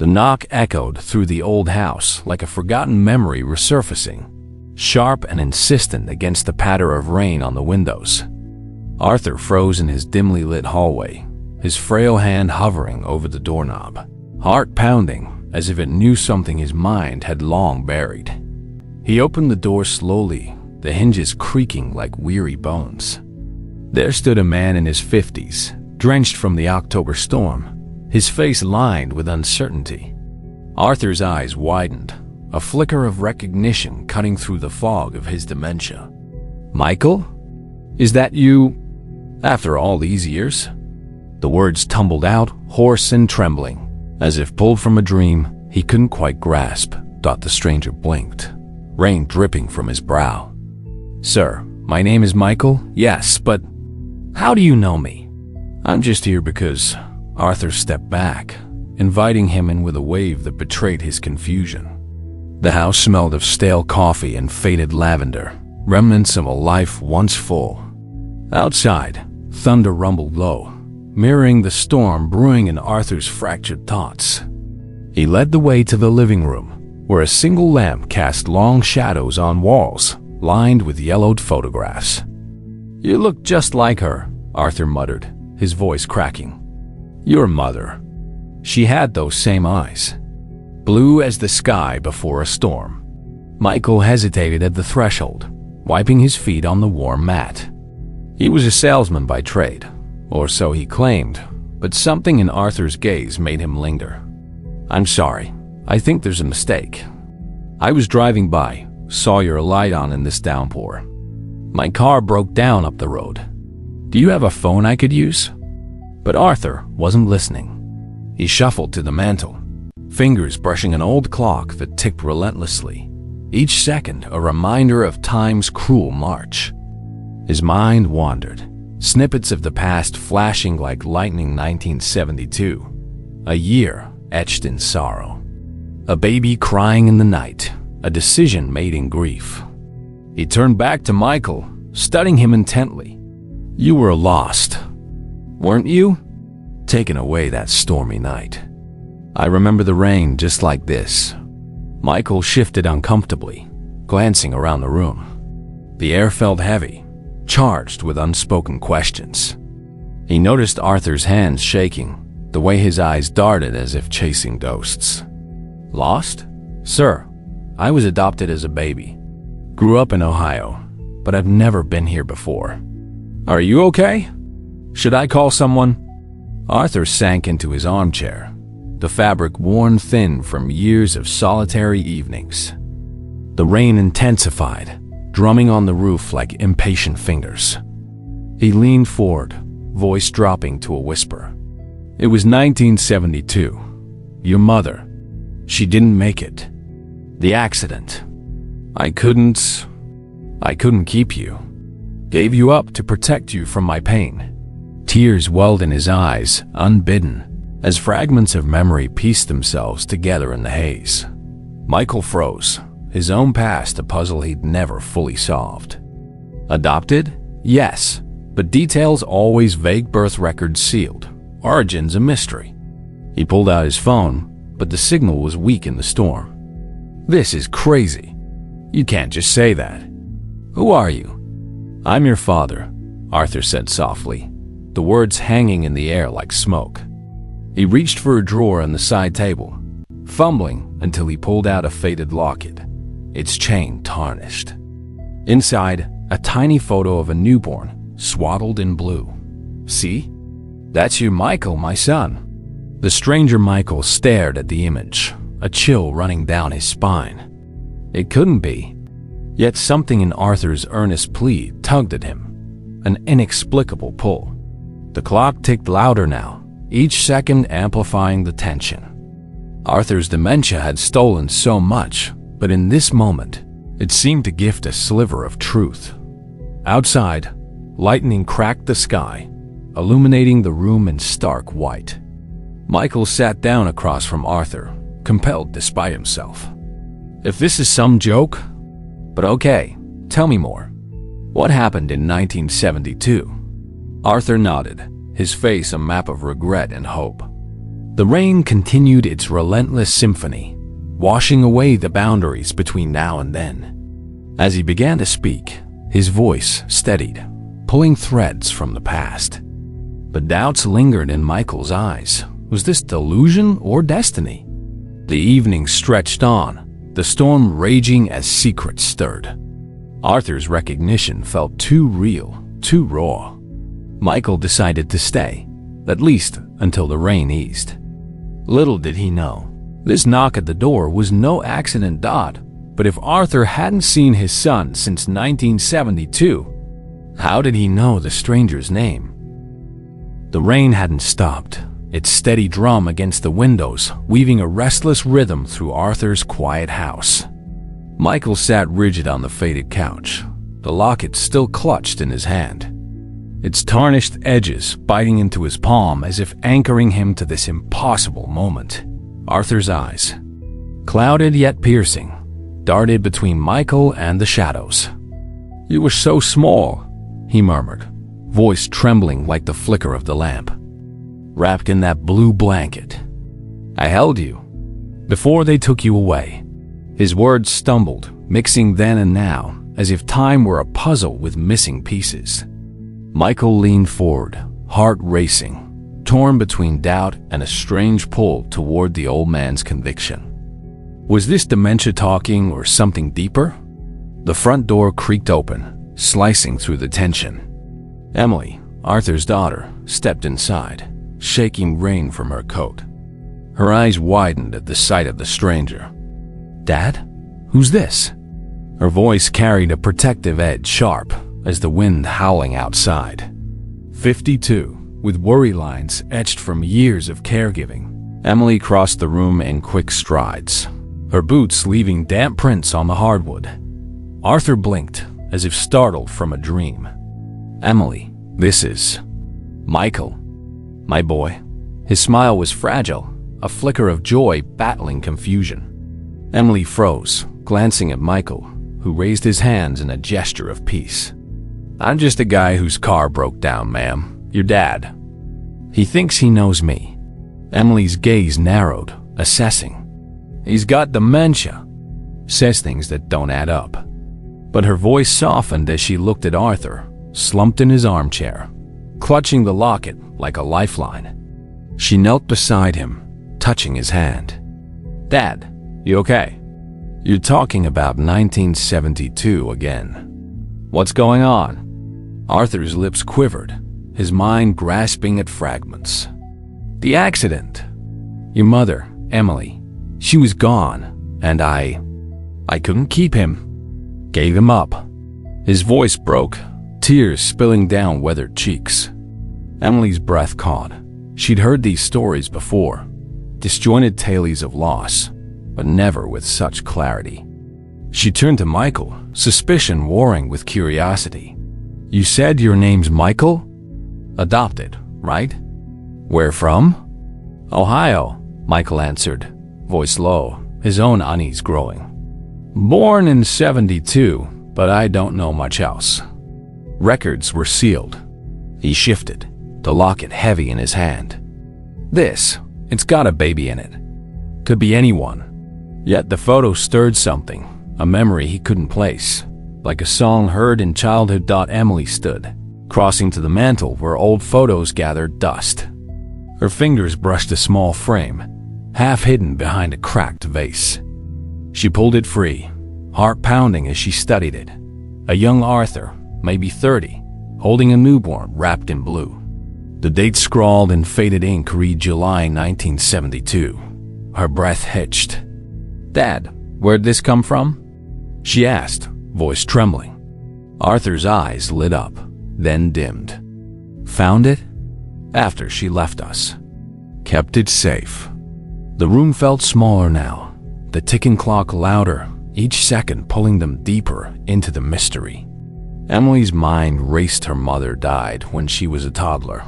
The knock echoed through the old house like a forgotten memory resurfacing, sharp and insistent against the patter of rain on the windows. Arthur froze in his dimly lit hallway, his frail hand hovering over the doorknob, heart pounding as if it knew something his mind had long buried. He opened the door slowly, the hinges creaking like weary bones. There stood a man in his 50s, drenched from the October storm, his face lined with uncertainty. Arthur's eyes widened, a flicker of recognition cutting through the fog of his dementia. "Michael? Is that you? After all these years?" The words tumbled out, hoarse and trembling, as if pulled from a dream he couldn't quite grasp. The stranger blinked, rain dripping from his brow. "Sir, my name is Michael, yes, but how do you know me?" "I'm just here because..." Arthur stepped back, inviting him in with a wave that betrayed his confusion. The house smelled of stale coffee and faded lavender, remnants of a life once full. Outside, thunder rumbled low, mirroring the storm brewing in Arthur's fractured thoughts. He led the way to the living room, where a single lamp cast long shadows on walls lined with yellowed photographs. "You look just like her," Arthur muttered, his voice cracking. "Your mother. She had those same eyes, blue as the sky before a storm." Michael hesitated at the threshold, wiping his feet on the warm mat. He was a salesman by trade, or so he claimed, but something in Arthur's gaze made him linger. "I'm sorry, I think there's a mistake. I was driving by, saw your light on in this downpour. My car broke down up the road. Do you have a phone I could use?" But Arthur wasn't listening. He shuffled to the mantel, fingers brushing an old clock that ticked relentlessly, each second a reminder of time's cruel march. His mind wandered, snippets of the past flashing like lightning. 1972, a year etched in sorrow. A baby crying in the night, a decision made in grief. He turned back to Michael, studying him intently. "You were lost, weren't you? Taken away that stormy night. I remember the rain just like this." Michael shifted uncomfortably, glancing around the room. The air felt heavy, charged with unspoken questions. He noticed Arthur's hands shaking, the way his eyes darted as if chasing ghosts. "Lost? Sir, I was adopted as a baby. Grew up in Ohio, but I've never been here before. Are you okay? Should I call someone?" Arthur sank into his armchair, the fabric worn thin from years of solitary evenings. The rain intensified, drumming on the roof like impatient fingers. He leaned forward, voice dropping to a whisper. "It was 1972. Your mother. She didn't make it. The accident. I couldn't keep you. Gave you up to protect you from my pain." Tears welled in his eyes, unbidden, as fragments of memory pieced themselves together in the haze. Michael froze, his own past a puzzle he'd never fully solved. Adopted? Yes, but details always vague, birth records sealed, origins a mystery. He pulled out his phone, but the signal was weak in the storm. "This is crazy. You can't just say that. Who are you?" "I'm your father," Arthur said softly, the words hanging in the air like smoke. He reached for a drawer on the side table, fumbling until he pulled out a faded locket, its chain tarnished. Inside, a tiny photo of a newborn, swaddled in blue. "See? That's you, Michael, my son." The stranger Michael stared at the image, a chill running down his spine. It couldn't be. Yet something in Arthur's earnest plea tugged at him, an inexplicable pull. The clock ticked louder now, each second amplifying the tension. Arthur's dementia had stolen so much, but in this moment, it seemed to gift a sliver of truth. Outside, lightning cracked the sky, illuminating the room in stark white. Michael sat down across from Arthur, compelled despite himself. "If this is some joke, but okay, tell me more. What happened in 1972? Arthur nodded, his face a map of regret and hope. The rain continued its relentless symphony, washing away the boundaries between now and then. As he began to speak, his voice steadied, pulling threads from the past. But doubts lingered in Michael's eyes. Was this delusion or destiny? The evening stretched on, the storm raging as secrets stirred. Arthur's recognition felt too real, too raw. Michael decided to stay, at least until the rain eased. Little did he know, this knock at the door was no accident. But if Arthur hadn't seen his son since 1972, how did he know the stranger's name? The rain hadn't stopped, its steady drum against the windows weaving a restless rhythm through Arthur's quiet house. Michael sat rigid on the faded couch, the locket still clutched in his hand, its tarnished edges biting into his palm as if anchoring him to this impossible moment. Arthur's eyes, clouded yet piercing, darted between Michael and the shadows. "You were so small," he murmured, voice trembling like the flicker of the lamp. "Wrapped in that blue blanket. I held you before they took you away." His words stumbled, mixing then and now, as if time were a puzzle with missing pieces. Michael leaned forward, heart racing, torn between doubt and a strange pull toward the old man's conviction. Was this dementia talking or something deeper? The front door creaked open, slicing through the tension. Emily, Arthur's daughter, stepped inside, shaking rain from her coat. Her eyes widened at the sight of the stranger. "Dad? Who's this?" Her voice carried a protective edge, sharp as the wind howling outside. 52, with worry lines etched from years of caregiving. Emily crossed the room in quick strides, her boots leaving damp prints on the hardwood. Arthur blinked, as if startled from a dream. "Emily, this is Michael, my boy." His smile was fragile, a flicker of joy battling confusion. Emily froze, glancing at Michael, who raised his hands in a gesture of peace. "I'm just a guy whose car broke down, ma'am. Your dad. He thinks he knows me." Emily's gaze narrowed, assessing. "He's got dementia. Says things that don't add up." But her voice softened as she looked at Arthur, slumped in his armchair, clutching the locket like a lifeline. She knelt beside him, touching his hand. "Dad, you okay? You're talking about 1972 again. What's going on?" Arthur's lips quivered, his mind grasping at fragments. "The accident. Your mother, Emily, she was gone, and I couldn't keep him. Gave him up." His voice broke, tears spilling down weathered cheeks. Emily's breath caught. She'd heard these stories before, disjointed tales of loss, but never with such clarity. She turned to Michael, suspicion warring with curiosity. "You said your name's Michael? Adopted, right? Where from?" "Ohio," Michael answered, voice low, his own unease growing. "Born in 72, but I don't know much else." Records were sealed. He shifted, the locket heavy in his hand. It's got a baby in it. Could be anyone. Yet the photo stirred something, a memory he couldn't place, like a song heard in childhood. Emily stood, crossing to the mantel where old photos gathered dust. Her fingers brushed a small frame, half hidden behind a cracked vase. She pulled it free, heart pounding as she studied it. A young Arthur, maybe 30, holding a newborn wrapped in blue. The date scrawled in faded ink read July 1972. Her breath hitched. "Dad, where'd this come from?" she asked, voice trembling. Arthur's eyes lit up, then dimmed. "Found it? After she left us. Kept it safe." The room felt smaller now, the ticking clock louder, each second pulling them deeper into the mystery. Emily's mind raced. Her mother died when she was a toddler,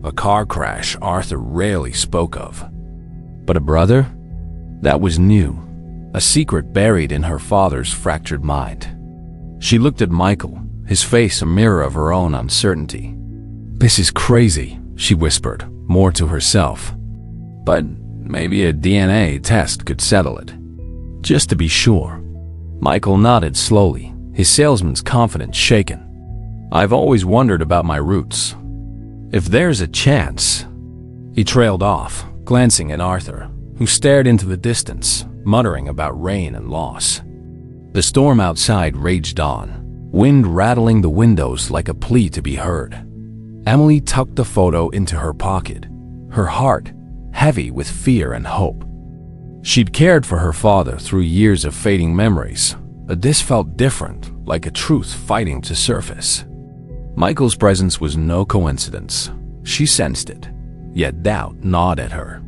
a car crash Arthur rarely spoke of. But a brother? That was new, a secret buried in her father's fractured mind. She looked at Michael, his face a mirror of her own uncertainty. "This is crazy," she whispered, more to herself. "But Maybe a DNA test could settle it. Just to be sure. Michael nodded slowly, his salesman's confidence shaken. I've always wondered about my roots. If there's a chance. He trailed off, glancing at Arthur, who stared into the distance, muttering about rain and loss. The storm outside raged on, wind rattling the windows like a plea to be heard. Emily tucked the photo into her pocket, her heart heavy with fear and hope. She'd cared for her father through years of fading memories, but this felt different, like a truth fighting to surface. Michael's presence was no coincidence. She sensed it, yet doubt gnawed at her.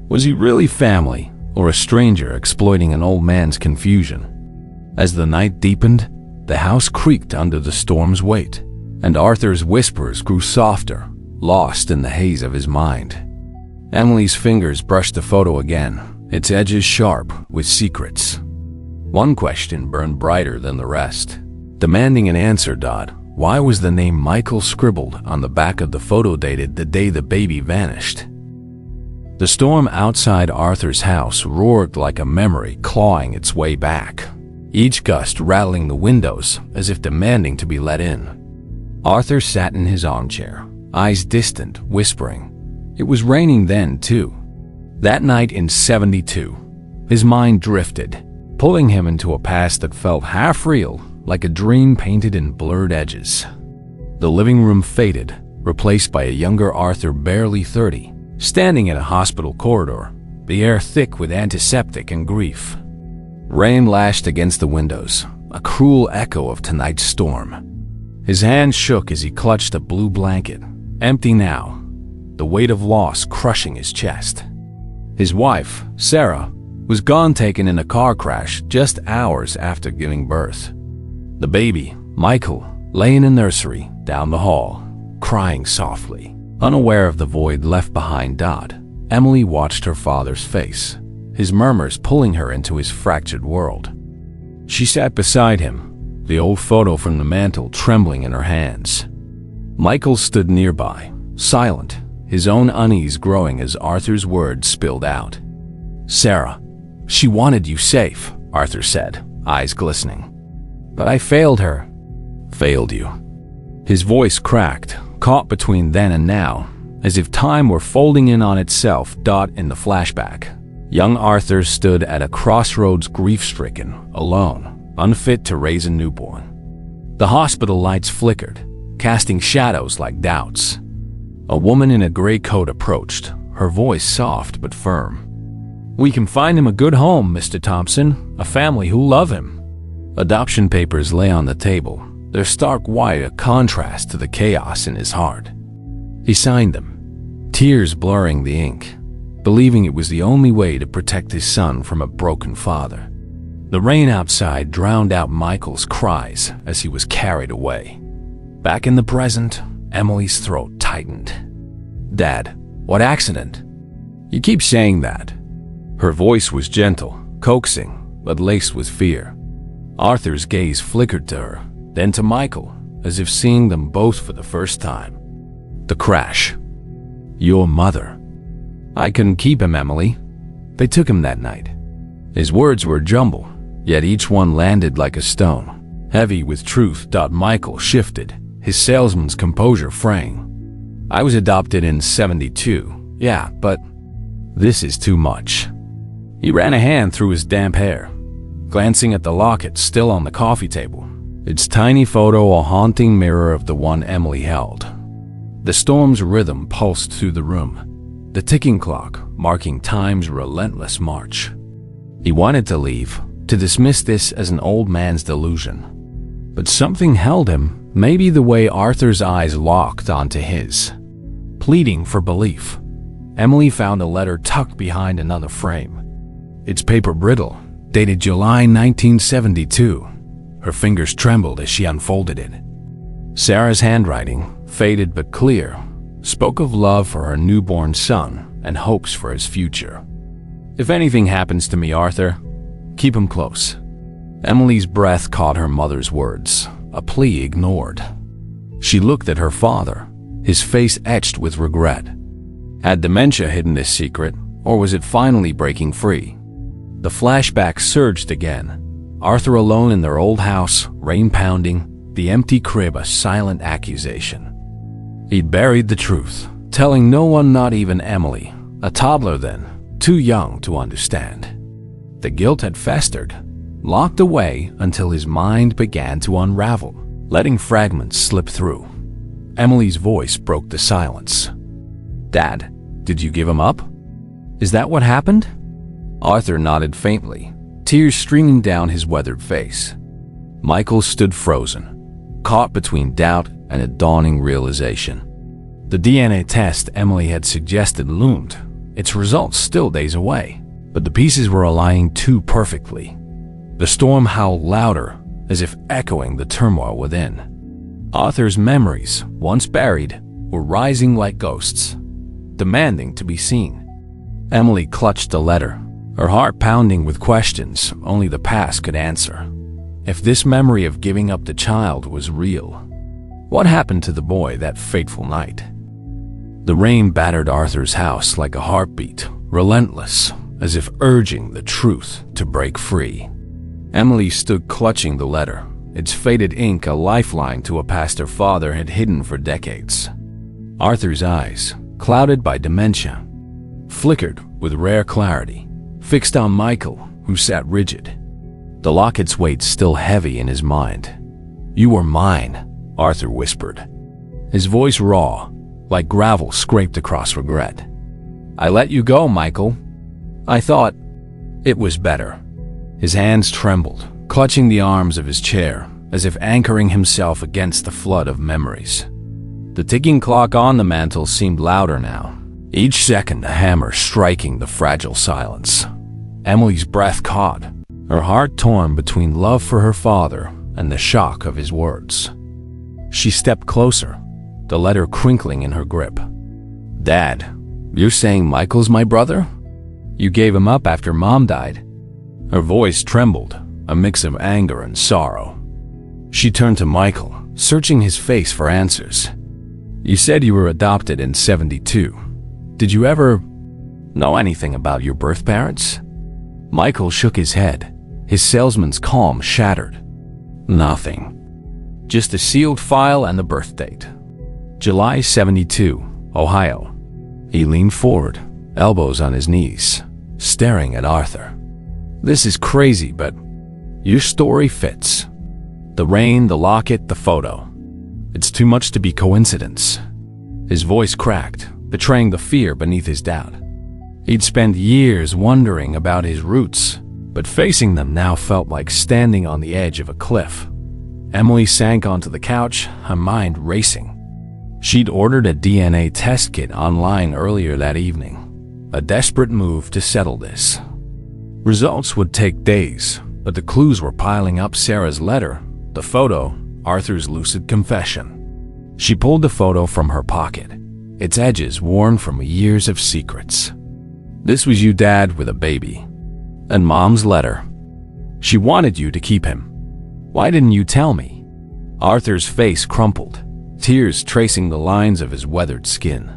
Was he really family, or a stranger exploiting an old man's confusion? As the night deepened, the house creaked under the storm's weight, and Arthur's whispers grew softer, lost in the haze of his mind. Emily's fingers brushed the photo again, its edges sharp with secrets. One question burned brighter than the rest, demanding an answer. Why was the name Michael scribbled on the back of the photo dated the day the baby vanished? The storm outside Arthur's house roared like a memory clawing its way back, each gust rattling the windows as if demanding to be let in. Arthur sat in his armchair, eyes distant, whispering. It was raining then, too. That night in '72, his mind drifted, pulling him into a past that felt half real, like a dream painted in blurred edges. The living room faded, replaced by a younger Arthur barely 30, standing in a hospital corridor, the air thick with antiseptic and grief. Rain lashed against the windows, a cruel echo of tonight's storm. His hand shook as he clutched a blue blanket, empty now, the weight of loss crushing his chest. His wife, Sarah, was gone, taken in a car crash just hours after giving birth. The baby, Michael, lay in a nursery down the hall, crying softly, unaware of the void left behind. Emily watched her father's face, his murmurs pulling her into his fractured world. She sat beside him, the old photo from the mantel trembling in her hands. Michael stood nearby, silent, his own unease growing as Arthur's words spilled out. Sarah, she wanted you safe, Arthur said, eyes glistening. But I failed her. Failed you? His voice cracked, caught between then and now, as if time were folding in on itself. In the flashback, young Arthur stood at a crossroads, grief-stricken, alone, unfit to raise a newborn. The hospital lights flickered, casting shadows like doubts. A woman in a gray coat approached, her voice soft but firm. We can find him a good home, Mr. Thompson, a family who'll love him. Adoption papers lay on the table, their stark white a contrast to the chaos in his heart. He signed them, tears blurring the ink, believing it was the only way to protect his son from a broken father. The rain outside drowned out Michael's cries as he was carried away. Back in the present, Emily's throat tightened. Dad, what accident? You keep saying that. Her voice was gentle, coaxing, but laced with fear. Arthur's gaze flickered to her, then to Michael, as if seeing them both for the first time. The crash. Your mother. I couldn't keep him, Emily. They took him that night. His words were jumble, yet each one landed like a stone, heavy with truth. Michael shifted, his salesman's composure fraying. I was adopted in '72, yeah, but this is too much. He ran a hand through his damp hair, glancing at the locket still on the coffee table, its tiny photo a haunting mirror of the one Emily held. The storm's rhythm pulsed through the room, the ticking clock marking time's relentless march. He wanted to leave, to dismiss this as an old man's delusion. But something held him, maybe the way Arthur's eyes locked onto his. Pleading for belief, Emily found a letter tucked behind another frame. Its paper brittle, dated July 1972. Her fingers trembled as she unfolded it. Sarah's handwriting, faded but clear, spoke of love for her newborn son and hopes for his future. If anything happens to me, Arthur, keep him close. Emily's breath caught her mother's words, a plea ignored. She looked at her father, his face etched with regret. Had dementia hidden this secret, Or was it finally breaking free? The flashback surged again. Arthur alone in their old house, rain pounding, the empty crib a silent accusation. He'd buried the truth, telling no one, not even Emily, a toddler then, too young to understand. The guilt had festered, locked away until his mind began to unravel, letting fragments slip through. Emily's voice broke the silence. "Dad, did you give him up? Is that what happened?" Arthur nodded faintly, tears streaming down his weathered face. Michael stood frozen, caught between doubt and a dawning realization. The DNA test Emily had suggested loomed, its results still days away, but the pieces were aligning too perfectly. The storm howled louder, as if echoing the turmoil within. Arthur's memories, once buried, were rising like ghosts, demanding to be seen. Emily clutched the letter, her heart pounding with questions only the past could answer. If this memory of giving up the child was real, what happened to the boy that fateful night? The rain battered Arthur's house like a heartbeat, relentless, as if urging the truth to break free. Emily stood clutching the letter, its faded ink a lifeline to a past her father had hidden for decades. Arthur's eyes, clouded by dementia, flickered with rare clarity, fixed on Michael, who sat rigid. The locket's weight still heavy in his mind. "You were mine," Arthur whispered, his voice raw, like gravel scraped across regret. "I let you go, Michael. I thought it was better." His hands trembled, clutching the arms of his chair, as if anchoring himself against the flood of memories. The ticking clock on the mantel seemed louder now, each second a hammer striking the fragile silence. Emily's breath caught, her heart torn between love for her father and the shock of his words. She stepped closer, the letter crinkling in her grip. "Dad, you're saying Michael's my brother? You gave him up after Mom died?" Her voice trembled, a mix of anger and sorrow. She turned to Michael, searching his face for answers. "You said you were adopted in '72. Did you ever know anything about your birth parents?" Michael shook his head, his salesman's calm shattered. "Nothing. Just a sealed file and the birth date. July '72, Ohio." He leaned forward, elbows on his knees, staring at Arthur. "This is crazy, but your story fits. The rain, the locket, the photo. It's too much to be coincidence." His voice cracked, betraying the fear beneath his doubt. He'd spent years wondering about his roots, but facing them now felt like standing on the edge of a cliff. Emily sank onto the couch, her mind racing. She'd ordered a DNA test kit online earlier that evening, a desperate move to settle this. Results would take days, but the clues were piling up: Sarah's letter, the photo, Arthur's lucid confession. She pulled the photo from her pocket, its edges worn from years of secrets. "This was you, Dad, with a baby. And Mom's letter. She wanted you to keep him. Why didn't you tell me?" Arthur's face crumpled, tears tracing the lines of his weathered skin.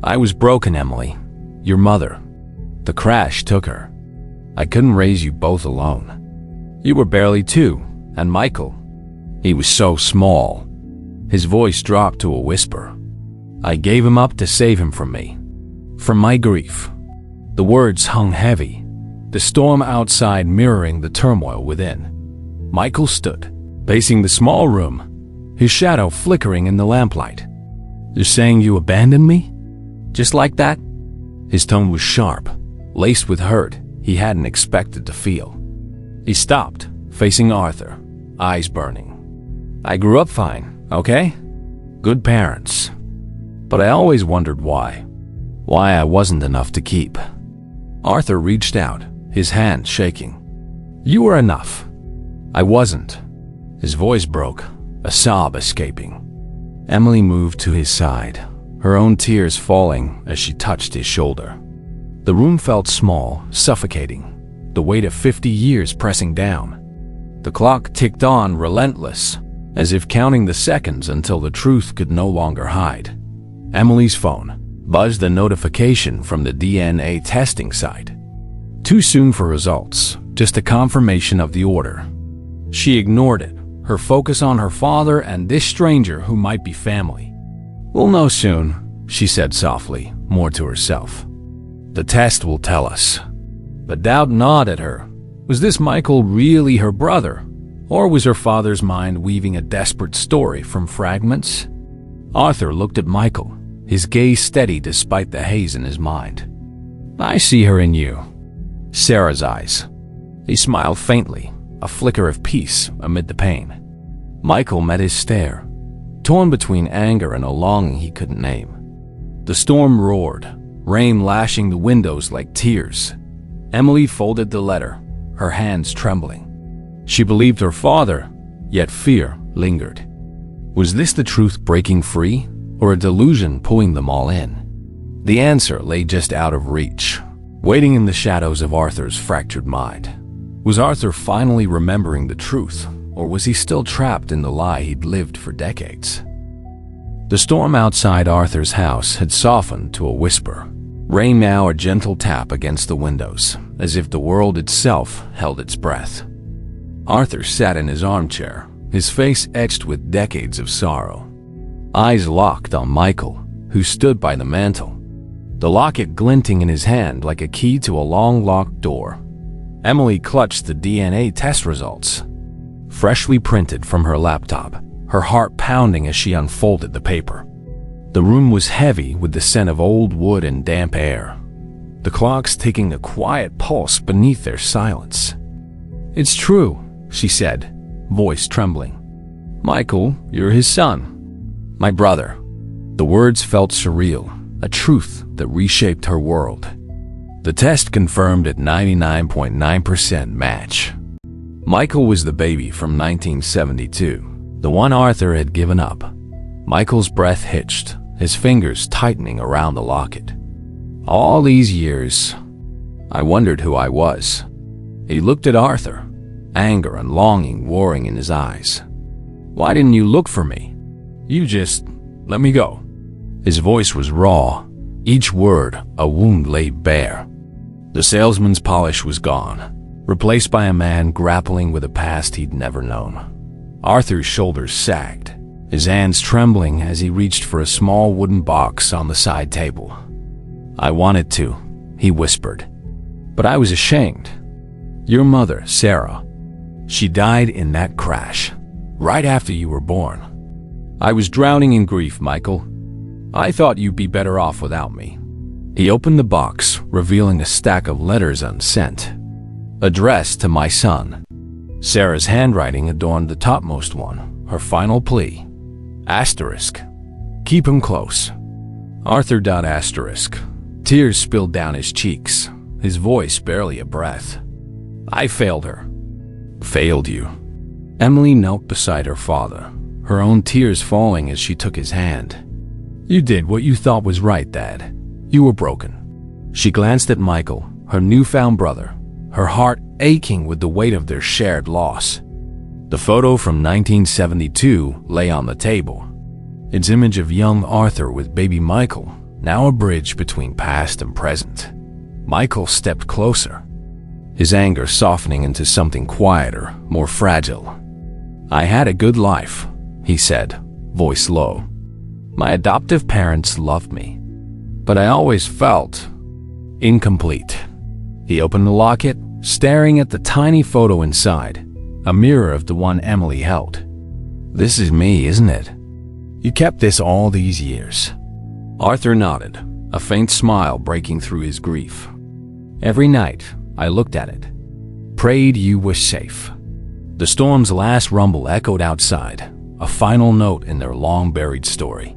"I was broken, Emily. Your mother. The crash took her. I couldn't raise you both alone. You were barely 2, and Michael, he was so small." His voice dropped to a whisper. "I gave him up to save him from me. From my grief." The words hung heavy, the storm outside mirroring the turmoil within. Michael stood, pacing the small room, his shadow flickering in the lamplight. "You're saying you abandoned me? Just like that?" His tone was sharp, laced with hurt he hadn't expected to feel. He stopped, facing Arthur, eyes burning. "I grew up fine, okay? Good parents. But I always wondered why I wasn't enough to keep." Arthur reached out, his hand shaking. "You were enough. I wasn't." His voice broke, a sob escaping. Emily moved to his side, her own tears falling as she touched his shoulder. The room felt small, suffocating, the weight of 50 years pressing down. The clock ticked on, relentless, as if counting the seconds until the truth could no longer hide. Emily's phone, buzzed the notification from the DNA testing site. Too soon for results, just a confirmation of the order. She ignored it, her focus on her father and this stranger who might be family. "We'll know soon," she said softly, more to herself. "The test will tell us." But doubt gnawed at her. Was this Michael really her brother? Or was her father's mind weaving a desperate story from fragments? Arthur looked at Michael, his gaze steady despite the haze in his mind. "I see her in you." Sarah's eyes. He smiled faintly, a flicker of peace amid the pain. Michael met his stare, torn between anger and a longing he couldn't name. The storm roared, rain lashing the windows like tears. Emily folded the letter, her hands trembling. She believed her father, yet fear lingered. Was this the truth breaking free, or a delusion pulling them all in? The answer lay just out of reach, waiting in the shadows of Arthur's fractured mind. Was Arthur finally remembering the truth, or was he still trapped in the lie he'd lived for decades? The storm outside Arthur's house had softened to a whisper. Rain now a gentle tap against the windows, as if the world itself held its breath. Arthur sat in his armchair, his face etched with decades of sorrow. Eyes locked on Michael, who stood by the mantel, the locket glinting in his hand like a key to a long-locked door. Emily clutched the DNA test results, freshly printed from her laptop, her heart pounding as she unfolded the paper. The room was heavy with the scent of old wood and damp air, the clocks taking a quiet pulse beneath their silence. "It's true," she said, voice trembling. "Michael, you're his son. My brother." The words felt surreal, a truth that reshaped her world. The test confirmed at 99.9% match. Michael was the baby from 1972, the one Arthur had given up. Michael's breath hitched, his fingers tightening around the locket. All these years, I wondered who I was. He looked at Arthur, anger and longing warring in his eyes. "Why didn't you look for me? You just let me go." His voice was raw, each word a wound laid bare. The salesman's polish was gone, replaced by a man grappling with a past he'd never known. Arthur's shoulders sagged, his hands trembling as he reached for a small wooden box on the side table. "I wanted to," he whispered, "but I was ashamed. Your mother, Sarah, she died in that crash, right after you were born. I was drowning in grief, Michael. I thought you'd be better off without me." He opened the box, revealing a stack of letters unsent, addressed to my son. Sarah's handwriting adorned the topmost one, her final plea. Asterisk. Keep him close. Arthur. Asterisk. Tears spilled down his cheeks, his voice barely a breath. "I failed her." "Failed you?" Emily knelt beside her father, her own tears falling as she took his hand. "You did what you thought was right, Dad. You were broken." She glanced at Michael, her newfound brother, her heart aching with the weight of their shared loss. The photo from 1972 lay on the table, its image of young Arthur with baby Michael, now a bridge between past and present. Michael stepped closer, his anger softening into something quieter, more fragile. "I had a good life," he said, voice low. "My adoptive parents loved me, but I always felt incomplete." He opened the locket, staring at the tiny photo inside, a mirror of the one Emily held. "This is me, isn't it? You kept this all these years." Arthur nodded, a faint smile breaking through his grief. "Every night, I looked at it, prayed you were safe." The storm's last rumble echoed outside, a final note in their long-buried story.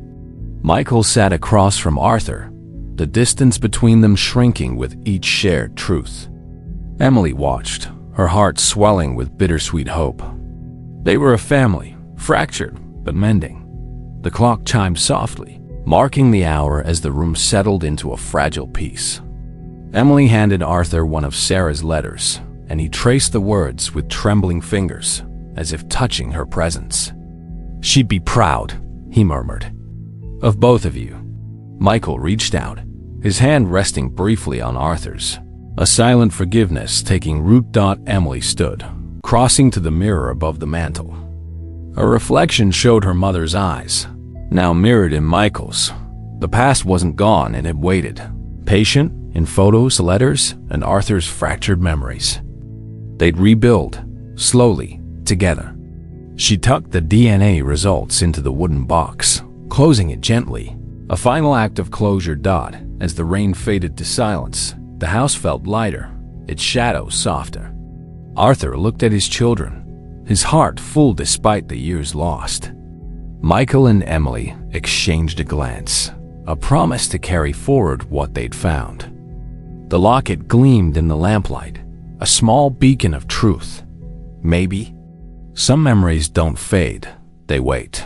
Michael sat across from Arthur, the distance between them shrinking with each shared truth. Emily watched, her heart swelling with bittersweet hope. They were a family, fractured but mending. The clock chimed softly, marking the hour as the room settled into a fragile peace. Emily handed Arthur one of Sarah's letters, and he traced the words with trembling fingers, as if touching her presence. "She'd be proud," he murmured, "of both of you." Michael reached out, his hand resting briefly on Arthur's. A silent forgiveness taking root. Emily stood, crossing to the mirror above the mantel. A reflection showed her mother's eyes, now mirrored in Michael's. The past wasn't gone, it had waited, patient in photos, letters, and Arthur's fractured memories. They'd rebuild, slowly, together. She tucked the DNA results into the wooden box, closing it gently. A final act of closure. As the rain faded to silence, the house felt lighter, its shadows softer. Arthur looked at his children, his heart full despite the years lost. Michael and Emily exchanged a glance, a promise to carry forward what they'd found. The locket gleamed in the lamplight, a small beacon of truth. Maybe. Some memories don't fade, they wait.